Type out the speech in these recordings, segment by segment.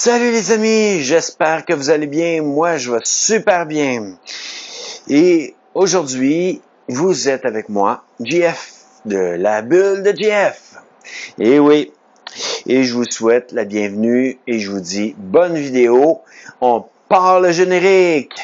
Salut les amis, j'espère que vous allez bien. Moi, je vais super bien. Et aujourd'hui, vous êtes avec moi, JF, de la bulle de JF. Et oui, et je vous souhaite la bienvenue et je vous dis bonne vidéo. On part le générique.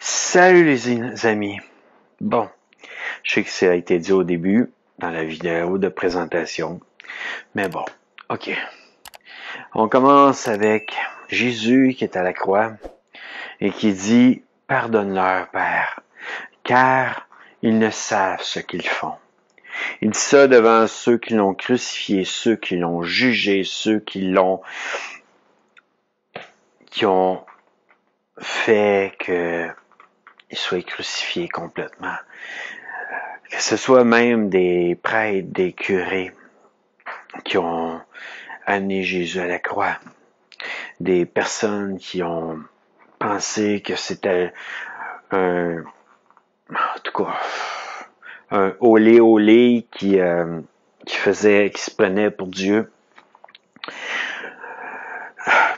Salut les amis. Bon, je sais que ça a été dit au début, dans la vidéo de présentation, mais bon, ok. On commence avec Jésus qui est à la croix et qui dit « Pardonne-leur, Père, car ils ne savent ce qu'ils font. » Il dit ça devant ceux qui l'ont crucifié, ceux qui l'ont jugé, ceux qui ont fait que il soit crucifié complètement. Que ce soit même des prêtres, des curés qui ont amené Jésus à la croix. Des personnes qui ont pensé que c'était un olé qui se prenait pour Dieu.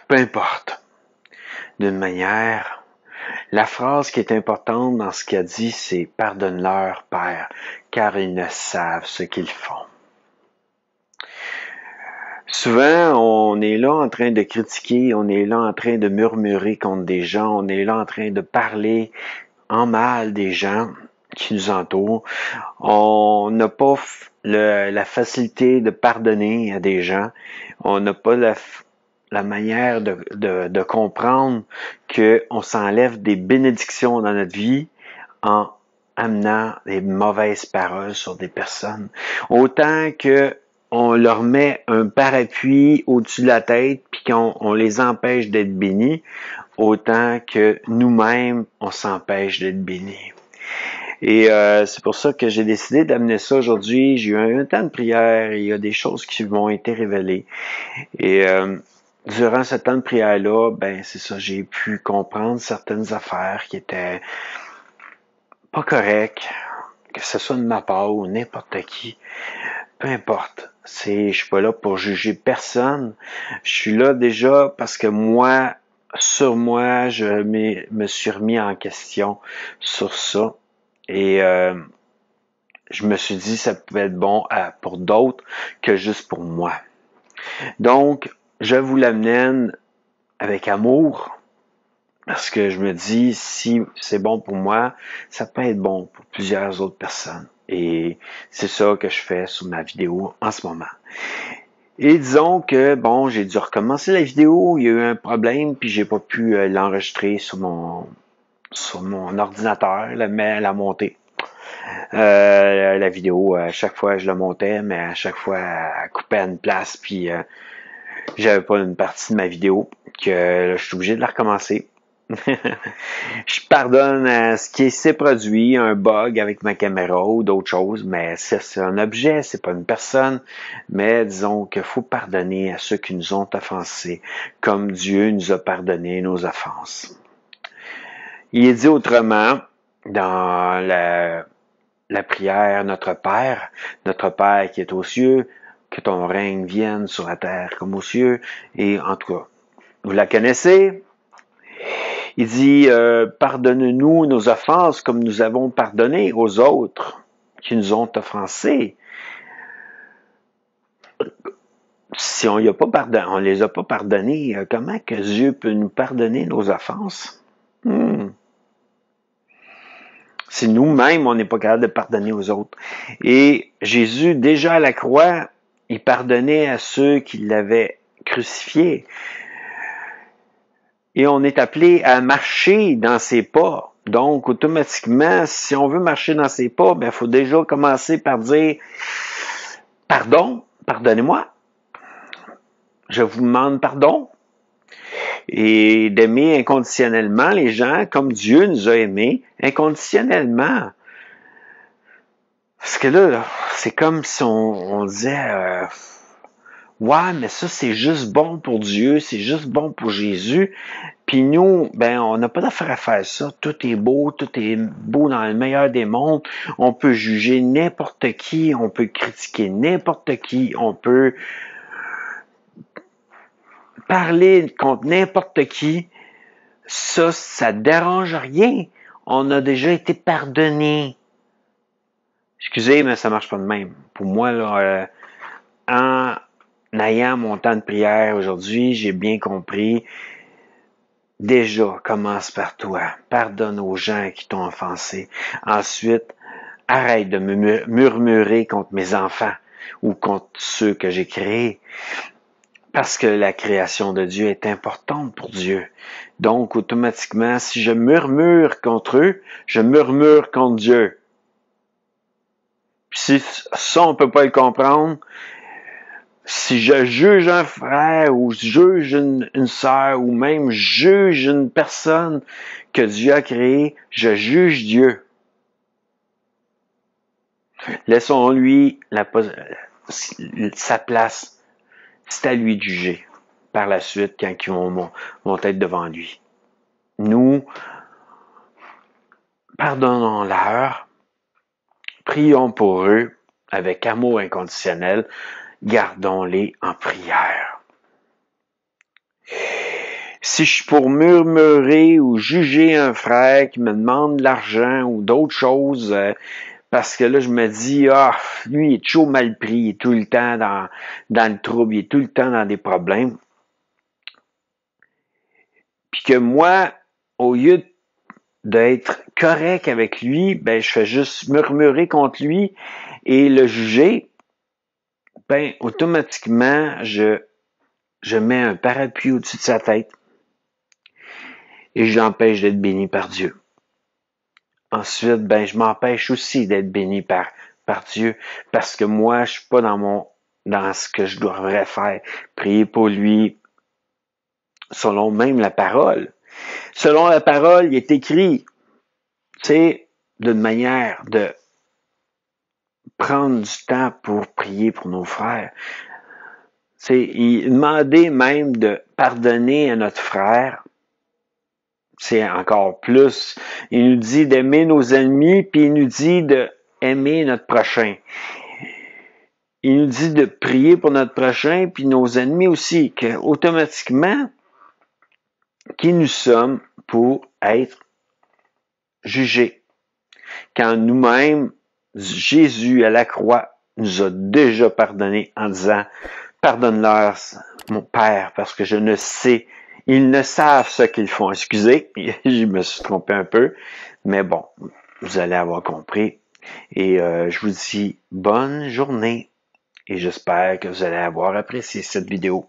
Peu importe. D'une manière, la phrase qui est importante dans ce qu'il a dit, c'est « Pardonne-leur, Père, car ils ne savent ce qu'ils font. » Souvent, on est là en train de critiquer, on est là en train de murmurer contre des gens, on est là en train de parler en mal des gens qui nous entourent. On n'a pas la facilité de pardonner à des gens. On n'a pas la manière de comprendre qu'on s'enlève des bénédictions dans notre vie en amenant des mauvaises paroles sur des personnes. Autant que on leur met un parapluie au-dessus de la tête puis qu'on les empêche d'être bénis, autant que nous-mêmes, on s'empêche d'être bénis. Et c'est pour ça que j'ai décidé d'amener ça aujourd'hui. J'ai eu un temps de prière et il y a des choses qui m'ont été révélées. Et durant ce temps de prière-là, ben c'est ça, j'ai pu comprendre certaines affaires qui étaient pas correctes, que ce soit de ma part ou n'importe qui, peu importe. Je suis pas là pour juger personne. Je suis là déjà parce que moi, sur moi, je me suis remis en question sur ça. Et je me suis dit ça pouvait être bon pour d'autres que juste pour moi. Donc, je vous l'amène avec amour, parce que je me dis, si c'est bon pour moi, ça peut être bon pour plusieurs autres personnes. Et c'est ça que je fais sur ma vidéo en ce moment. Et disons que, bon, j'ai dû recommencer la vidéo, il y a eu un problème, puis j'ai pas pu l'enregistrer sur mon ordinateur, la monter. La vidéo, à chaque fois je la montais, mais à chaque fois elle coupait à une place, puis j'avais pas une partie de ma vidéo, que là, je suis obligé de la recommencer. Je pardonne à ce qui s'est produit, un bug avec ma caméra ou d'autres choses, mais c'est un objet, c'est pas une personne. Mais disons qu'il faut pardonner à ceux qui nous ont offensés, comme Dieu nous a pardonné nos offenses. Il est dit autrement, dans la prière, notre Père qui est aux cieux, que ton règne vienne sur la terre comme aux cieux. Et en tout cas, vous la connaissez. Il dit, pardonne-nous nos offenses comme nous avons pardonné aux autres qui nous ont offensés. Si on les a pas pardonnés, comment que Dieu peut nous pardonner nos offenses? si nous-mêmes, on n'est pas capable de pardonner aux autres. Et Jésus, déjà à la croix, il pardonnait à ceux qui l'avaient crucifié. Et on est appelé à marcher dans ses pas. Donc, automatiquement, si on veut marcher dans ses pas, il faut déjà commencer par dire « Pardon, pardonnez-moi. Je vous demande pardon. » Et d'aimer inconditionnellement les gens comme Dieu nous a aimés inconditionnellement. Parce que là, c'est comme si on disait ouais, mais ça c'est juste bon pour Dieu, c'est juste bon pour Jésus. Puis nous, on n'a pas d'affaire à faire ça. Tout est beau dans le meilleur des mondes. On peut juger n'importe qui, on peut critiquer n'importe qui, on peut parler contre n'importe qui. Ça dérange rien. On a déjà été pardonné. Excusez, mais ça marche pas de même. Pour moi, là, en ayant mon temps de prière aujourd'hui, j'ai bien compris. Déjà, commence par toi. Pardonne aux gens qui t'ont offensé. Ensuite, arrête de me murmurer contre mes enfants ou contre ceux que j'ai créés. Parce que la création de Dieu est importante pour Dieu. Donc, automatiquement, si je murmure contre eux, je murmure contre Dieu. Puis si ça, on peut pas le comprendre, si je juge un frère ou juge une sœur ou même juge une personne que Dieu a créée, je juge Dieu. Laissons-lui sa place. C'est à lui de juger par la suite quand ils vont être devant lui. Nous, pardonnons-leur, prions pour eux avec amour inconditionnel, gardons-les en prière. Si je suis pour murmurer ou juger un frère qui me demande de l'argent ou d'autres choses, parce que là, je me dis, lui, il est toujours mal pris, il est tout le temps dans le trouble, il est tout le temps dans des problèmes. Puis que moi, au lieu d'être correct avec lui, je fais juste murmurer contre lui et le juger, automatiquement, je mets un parapluie au-dessus de sa tête et je l'empêche d'être béni par Dieu. Ensuite, je m'empêche aussi d'être béni par Dieu, parce que moi, je suis pas dans ce que je devrais faire. Prier pour lui, selon même la parole. Selon la parole, il est écrit, d'une manière de prendre du temps pour prier pour nos frères. Il demandait même de pardonner à notre frère. C'est encore plus. Il nous dit d'aimer nos ennemis, puis il nous dit d'aimer notre prochain. Il nous dit de prier pour notre prochain, puis nos ennemis aussi, que automatiquement, qui nous sommes pour être jugés. Quand nous-mêmes, Jésus à la croix nous a déjà pardonné en disant « Pardonne-leur, mon Père, parce que je ne sais. Ils ne savent ce qu'ils font. » Excusez, je me suis trompé un peu, mais bon, vous allez avoir compris. Et je vous dis bonne journée et j'espère que vous allez avoir apprécié cette vidéo.